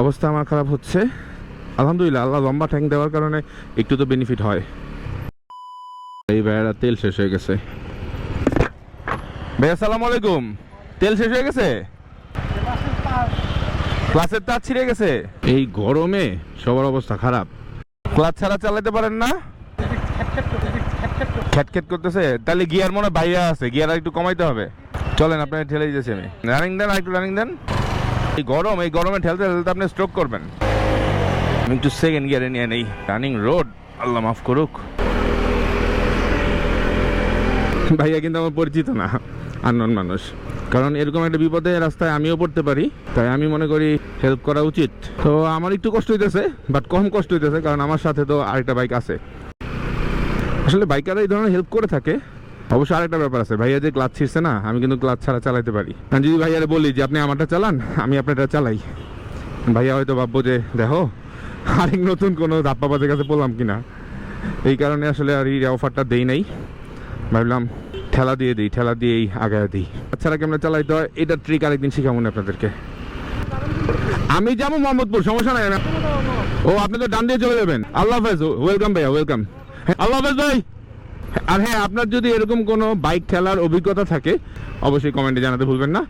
অবস্থা আমার খারাপ হচ্ছে। আলহামদুলিল্লাহ, আল্লাহ লম্বা ট্যাঙ্ক দেওয়ার কারণে একটু তো বেনিফিট হয়। এই ভাইয়ারা তেল শেষ হয়ে গেছে। ভাইয়া আসসালামু আলাইকুম, তেল শেষ হয়ে গেছে? ক্লাসের তার ছিঁড়ে গেছে। এই গরমে সবার অবস্থা খারাপ। ক্লাস ছাড়া চালাতে পারেন না? খ্যাটখ্যাট করতেছে, তাহলে গিয়ার মনে বাইরে আছে, গিয়ার একটু কমাইতে হবে। চলেন আপনাকে ঠেলে দিতেছি আমি। রানিং দেন, একটু রানিং দেন। এই গরমে ঠেলতে ঠেলতে আপনি স্ট্রোক করবেন। আমি একটু সেকেন্ড গিয়ারে নিয়ে নেই। রানিং রোড, আল্লাহ মাফ করুক। ভাইয়া কিন্তু আমার পরিচিত না, আননোন মানুষ। কারণ এরকম একটা বিপদে রাস্তায় আমিও পড়তে পারি, তাই আমি মনে করি হেল্প করা উচিত। তো আমার একটু কষ্ট হইতেছে, বাট কম কষ্ট হইতেছে, কারণ আমার সাথে তো আরেকটা বাইক আছে। আসলে বাইকাররা এই ধরনের হেল্প করে থাকে। অবশ্য আরেকটা ব্যাপার আছে, ভাইয়া যে ক্লাচ ছিঁড়ছে না, আমি কিন্তু ক্লাচ ছাড়া চালাতে পারি। আমি যদি ভাইয়ারে বলি যে আপনি আমারটা চালান, আমি আপনারটা চালাই, ভাইয়া হয়তো ভাববো যে দেখো আরেক নতুন কোনো ধাপ্পাবাজের কাছে পড়লাম কিনা। এই কারণে আসলে আর এই অফারটা দেই নাই। ভাবলাম ঠেলা দিয়েই আগায় দিই। তাছাড়া কেমন চালাইতে হয় এটা ট্রিক আরেকদিন শিখাবো না আপনাদেরকে। আমি যাবো মোহাম্মদপুর, সমস্যা নাই। ও আপনি তো ডান দিয়ে চলে যাবেন। আল্লাহ হাফেজ, ওয়েলকাম ভাইয়া, ওয়েলকাম। আল্লাহ হাফেজ ভাই। আর হ্যাঁ, আপনার যদি এরকম কোনো বাইক ঠেলার অভিজ্ঞতা থাকে অবশ্যই কমেন্টে জানাতে ভুলবেন না।